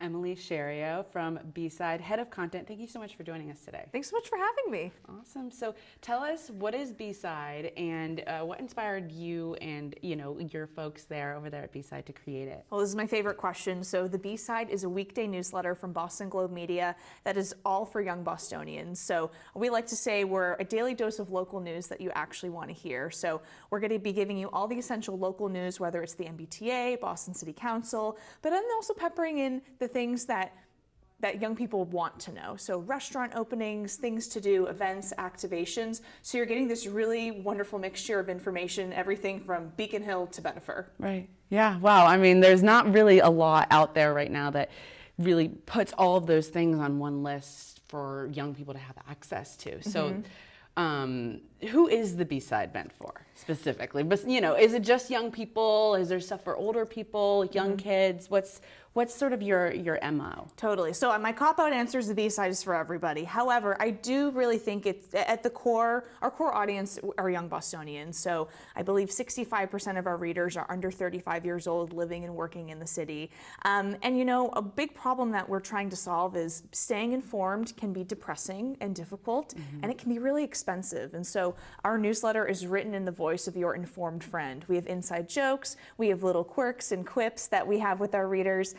Emily Shairio from B-Side, Head of Content. Thank you so much for joining us today. Thanks so much for having me. Awesome. So tell us, what is B-Side and what inspired you and your folks over there at B-Side to create it? Well, this is my favorite question. So the B-Side is a weekday newsletter from Boston Globe Media that is all for young Bostonians. So we like to say we're a daily dose of local news that you actually want to hear. So we're going to be giving you all the essential local news, whether it's the MBTA, Boston City Council, but then also peppering in the things that young people want to know. So restaurant openings, things to do, events, activations. So you're getting this really wonderful mixture of information, everything from Beacon Hill to Benifer. Right. Yeah. Wow. I mean, there's not really a lot out there right now that really puts all of those things on one list for young people to have access to. So who is the B-Side meant for specifically? But is it just young people? Is there stuff for older people, young kids? What's sort of your MO? Totally. So my cop-out answer is the B-Side is for everybody. However, I do really think it's at the core, our core audience are young Bostonians. So I believe 65% of our readers are under 35 years old, living and working in the city. And a big problem that we're trying to solve is staying informed can be depressing and difficult, and it can be really expensive. And so our newsletter is written in the voice of your informed friend. We have inside jokes, we have little quirks and quips that we have with our readers.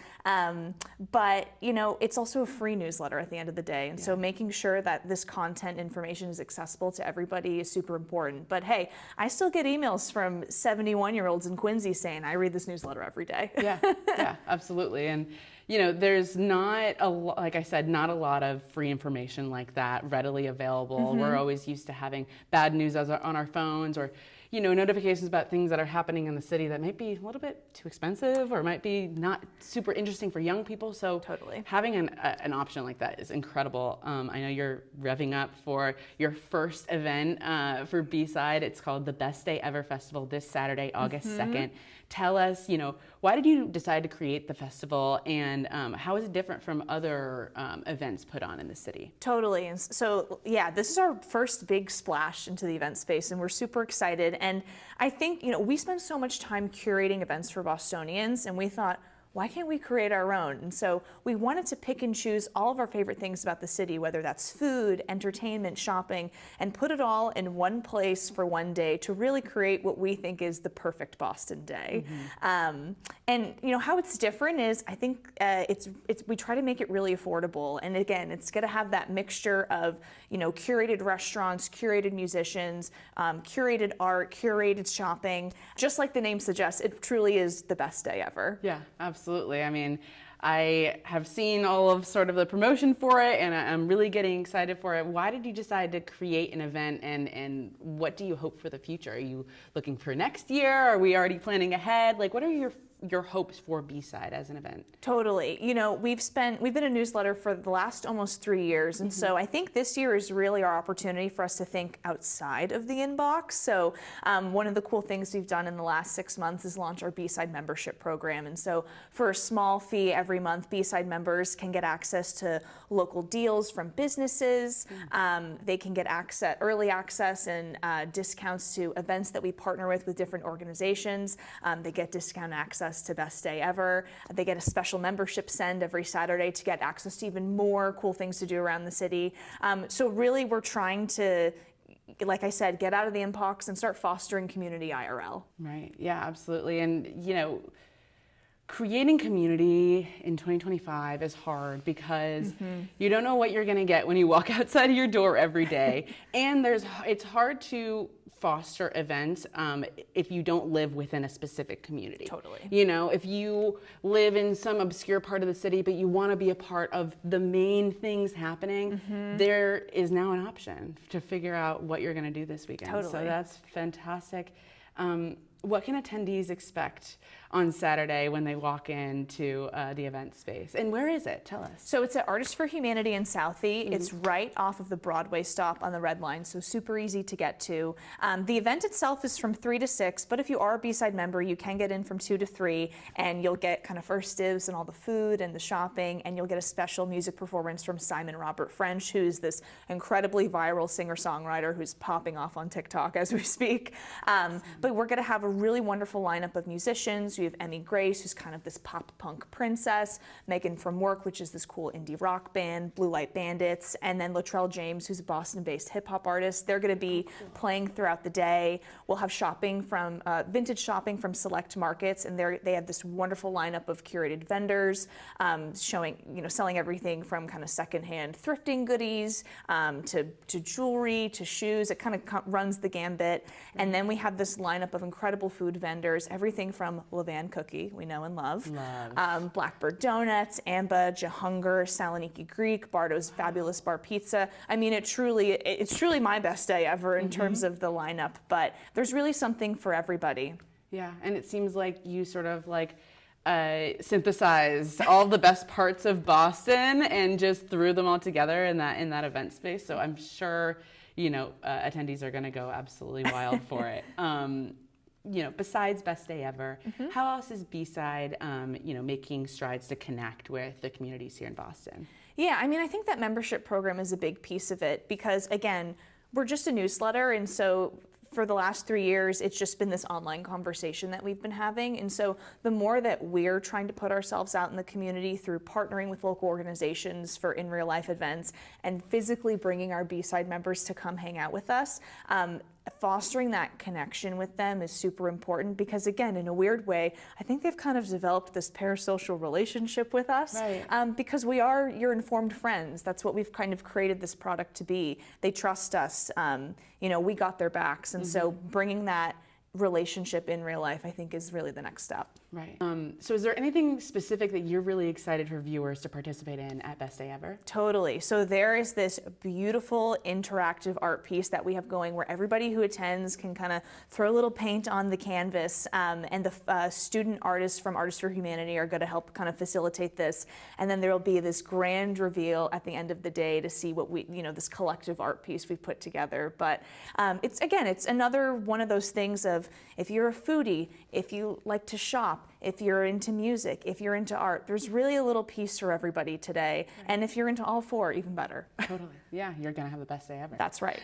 But it's also a free newsletter at the end of the day. And so making sure that this content information is accessible to everybody is super important. But hey, I still get emails from 71-year-olds in Quincy saying, I read this newsletter every day. Yeah, absolutely. And there's not like I said, not a lot of free information like that readily available. We're always used to having bad news on our phones, or notifications about things that are happening in the city that might be a little bit too expensive or might be not super interesting for young people. So totally, having an option like that is incredible. I know you're revving up for your first event for B-Side. It's called the Best Day Ever Festival this Saturday, August 2nd. Tell us, why did you decide to create the festival, and how is it different from other events put on in the city? Totally. And so, this is our first big splash into the event space, and we're super excited. And I think, we spend so much time curating events for Bostonians, and we thought, why can't we create our own? And so we wanted to pick and choose all of our favorite things about the city, whether that's food, entertainment, shopping, and put it all in one place for one day to really create what we think is the perfect Boston day. And how it's different is, I think we try to make it really affordable. And again, it's going to have that mixture of curated restaurants, curated musicians, curated art, curated shopping. Just like the name suggests, it truly is the best day ever. Yeah, absolutely. I mean, I have seen all of sort of the promotion for it, and I'm really getting excited for it. Why did you decide to create an event, and what do you hope for the future? Are you looking for next year? Are we already planning ahead? Like, what are your hopes for B-Side as an event? Totally. We've been a newsletter for the last almost 3 years. And so I think this year is really our opportunity for us to think outside of the inbox. So one of the cool things we've done in the last 6 months is launch our B-Side membership program. And so for a small fee every month, B-Side members can get access to local deals from businesses. They can get early access and discounts to events that we partner with different organizations. They get discount access to Best Day Ever. They get a special membership send every Saturday to get access to even more cool things to do around the city. So really we're trying to, like I said, get out of the inbox and start fostering community IRL. Right, yeah, absolutely. And creating community in 2025 is hard because you don't know what you're going to get when you walk outside of your door every day. And it's hard to foster events if you don't live within a specific community. Totally. If you live in some obscure part of the city, but you want to be a part of the main things happening, there is now an option to figure out what you're going to do this weekend. Totally. So that's fantastic. What can attendees expect on Saturday when they walk into the event space? And where is it? Tell us. So it's at Artists for Humanity in Southie. It's right off of the Broadway stop on the Red Line, so super easy to get to. The event itself is from 3 to 6, but if you are a B-Side member, you can get in from 2 to 3, and you'll get kind of first dibs and all the food and the shopping, and you'll get a special music performance from Simon Robert French, who's this incredibly viral singer-songwriter who's popping off on TikTok as we speak. But we're going to have a really wonderful lineup of musicians. We We have Emmy Grace, who's kind of this pop punk princess, Megan from Work, which is this cool indie rock band, Blue Light Bandits, and then Latrell James, who's a Boston-based hip-hop artist. They're going to be playing throughout the day. We'll have shopping from vintage shopping from select markets, and they have this wonderful lineup of curated vendors, showing, selling everything from kind of secondhand thrifting goodies to jewelry to shoes. It kind of runs the gambit. And then we have this lineup of incredible food vendors, everything from Levan Cookie, we know and love. Blackbird Donuts, Amba, Jahunger, Saloniki Greek, Bardo's Fabulous Bar Pizza. I mean, it's truly my best day ever in terms of the lineup, but there's really something for everybody. Yeah, and it seems like you sort of like synthesized all the best parts of Boston and just threw them all together in that event space. So I'm sure, attendees are going to go absolutely wild for it. Besides Best Day Ever, how else is B-Side, making strides to connect with the communities here in Boston? Yeah, I mean, I think that membership program is a big piece of it because, again, we're just a newsletter, and so for the last 3 years, it's just been this online conversation that we've been having. And so the more that we're trying to put ourselves out in the community through partnering with local organizations for in real life events and physically bringing our B-Side members to come hang out with us, fostering that connection with them is super important because, again, in a weird way, I think they've kind of developed this parasocial relationship with us, because we are your informed friends. That's what we've kind of created this product to be. They trust us. We got their backs. And so bringing that relationship in real life, I think, is really the next step. Right. So is there anything specific that you're really excited for viewers to participate in at Best Day Ever? Totally. So there is this beautiful interactive art piece that we have going where everybody who attends can kind of throw a little paint on the canvas, and the student artists from Artists for Humanity are going to help kind of facilitate this. And then there will be this grand reveal at the end of the day to see what this collective art piece we've put together. But it's another one of those things of, if you're a foodie, if you like to shop, if you're into music, if you're into art, there's really a little piece for everybody today. Right. And if you're into all four, even better. Totally. Yeah, you're going to have the best day ever. That's right.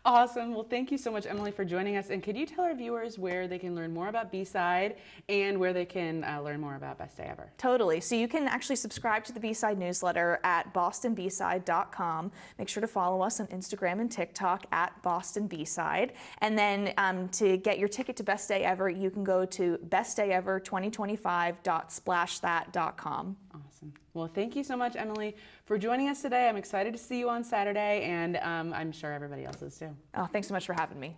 Awesome. Well, thank you so much, Emily, for joining us. And could you tell our viewers where they can learn more about B-Side and where they can learn more about Best Day Ever? Totally. So you can actually subscribe to the B-Side newsletter at bostonbside.com. Make sure to follow us on Instagram and TikTok at BostonBside. And then to get your ticket to Best Day Ever, you can go to bestdayever2025.splashthat.com. Awesome. Well, thank you so much, Emily, for joining us today. I'm excited to see you on Saturday, and I'm sure everybody else is too. Oh, thanks so much for having me.